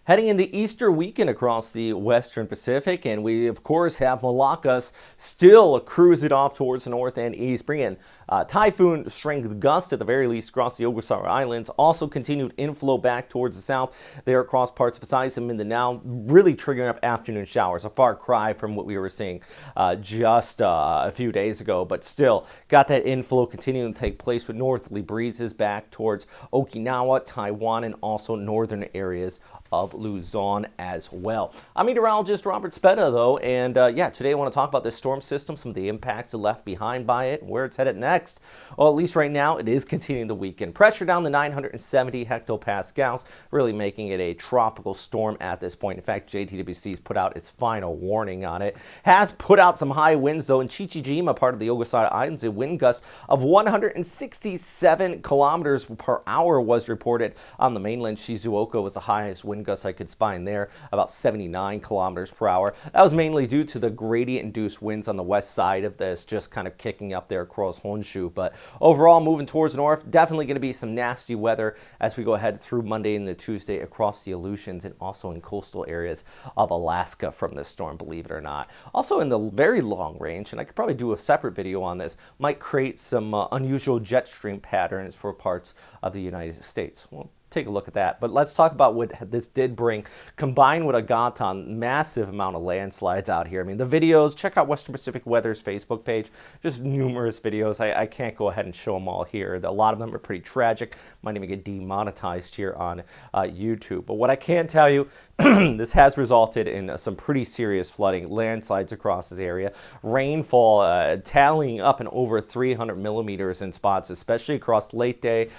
Heading into Easter weekend across the Western Pacific, and we, of course, have Malakas still cruising off towards the north and east, bringing typhoon strength gusts at the very least across the Ogasawara Islands. Also continued inflow back towards the south there across parts of Visayas and Mindanao, really triggering up afternoon showers. A far cry from what we were seeing just a few days ago, but still got that inflow continuing to take place with northerly breezes back towards Okinawa, Taiwan, and also northern areas of Luzon as well. I'm meteorologist Robert Speta, though, and yeah, today I want to talk about this storm system, some of the impacts left behind by it, and where it's headed next. Well, at least right now, it is continuing the weekend. Pressure down to 970 hectopascals, really making it a tropical storm at this point. In fact, JTWC's put out its final warning on it. Has put out some high winds, though, in Chichijima, part of the Ogasawara Islands. A wind gust of 167 kilometers per hour was reported on the mainland. Shizuoka was the highest wind gust I could find there, about 79 kilometers per hour. That was mainly due to the gradient-induced winds on the west side of this, just kind of kicking up there across Honshu. But overall, moving towards the north, definitely going to be some nasty weather as we go ahead through Monday and the Tuesday across the Aleutians and also in coastal areas of Alaska from this storm, believe it or not. Also in the very long range, and I could probably do a separate video on this, might create some unusual jet stream patterns for parts of the United States. Well, take a look at that. But let's talk about what this did bring, combined with a Gaton, massive amount of landslides out here. I mean, the videos, check out Western Pacific Weather's Facebook page, just numerous videos. I can't go ahead and show them all here. A lot of them are pretty tragic, might even get demonetized here on YouTube. But what I can tell you, this has resulted in some pretty serious flooding, landslides across this area, rainfall tallying up in over 300 millimeters in spots, especially across Leyte,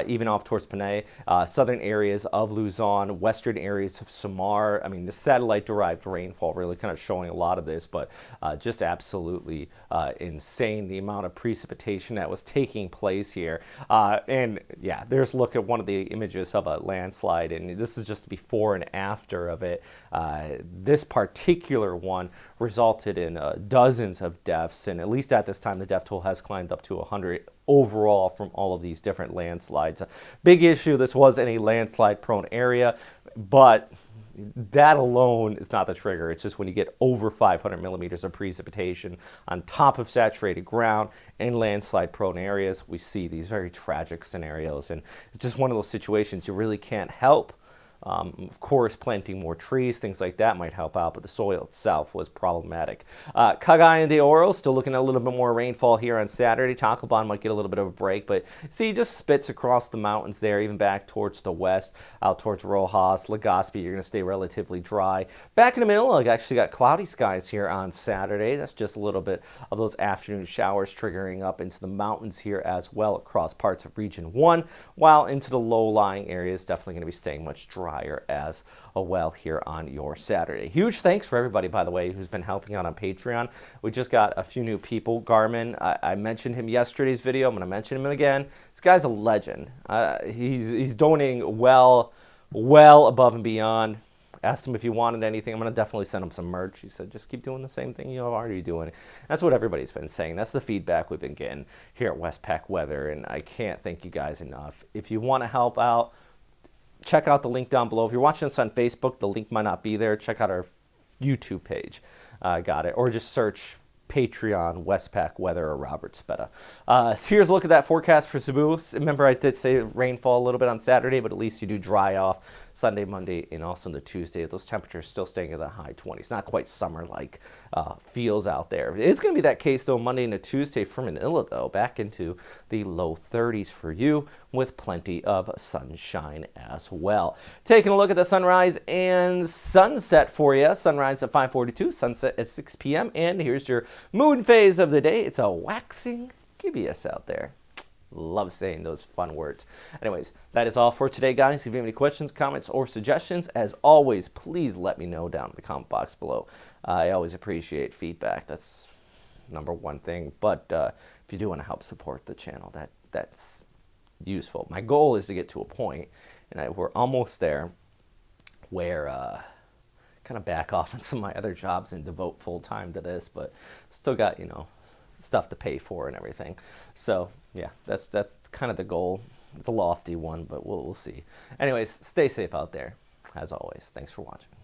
even off towards Panay, southern areas of Luzon, western areas of Samar. I mean, the satellite-derived rainfall really kind of showing a lot of this, but just absolutely insane, the amount of precipitation that was taking place here. And yeah, there's a look at one of the images of a landslide, and this is just before and after of it. This particular one resulted in dozens of deaths, and at least at this time the death toll has climbed up to 100 overall from all of these different landslides. A big issue, this was in a landslide prone area, but that alone is not the trigger. It's just when you get over 500 millimeters of precipitation on top of saturated ground in landslide prone areas, we see these very tragic scenarios, and it's just one of those situations you really can't help. Of course, planting more trees, things like that might help out, but the soil itself was problematic. Cagayan de Oro still looking at a little bit more rainfall here on Saturday. Tacloban might get a little bit of a break, but see, just spits across the mountains there, even back towards the west, out towards Rojas, Legazpi, you're going to stay relatively dry. Back in the middle, I actually got cloudy skies here on Saturday. That's just a little bit of those afternoon showers triggering up into the mountains here as well across parts of Region 1, while into the low-lying areas definitely going to be staying much drier as well here on your Saturday. Huge thanks for everybody, by the way, who's been helping out on Patreon. We just got a few new people. Garmin, I mentioned him yesterday's video. I'm going to mention him again. This guy's a legend. He's donating well above and beyond. Asked him if he wanted anything. I'm going to definitely send him some merch. He said, just keep doing the same thing you're already doing. That's what everybody's been saying. That's the feedback we've been getting here at Westpac Weather, and I can't thank you guys enough. If you want to help out, check out the link down below. If you're watching this on Facebook, the link might not be there. Check out our YouTube page. Got it. Or just search Patreon, Westpac Weather, or Robert Speta. So here's a look at that forecast for Cebu. Remember, I did say rainfall a little bit on Saturday, but at least you do dry off Sunday, Monday, and also the Tuesday. Those temperatures still staying in the high 20s. Not quite summer-like feels out there. It's going to be that case, though, Monday and Tuesday for Manila, though, back into the low 30s for you with plenty of sunshine as well. Taking a look at the sunrise and sunset for you. Sunrise at 5:42, sunset at 6 p.m. And here's your moon phase of the day. It's a waxing gibbous out there. Love saying those fun words. Anyways, that is all for today, guys. If you have any questions, comments, or suggestions, as always, please let me know down in the comment box below. I always appreciate feedback. That's number one thing. But if you do want to help support the channel, that's useful. My goal is to get to a point, and we're almost there, where kind of back off on some of my other jobs and devote full time to this, but still got, stuff to pay for and everything. So yeah, that's kind of the goal. It's a lofty one, but we'll see. Anyways, stay safe out there. As always, thanks for watching.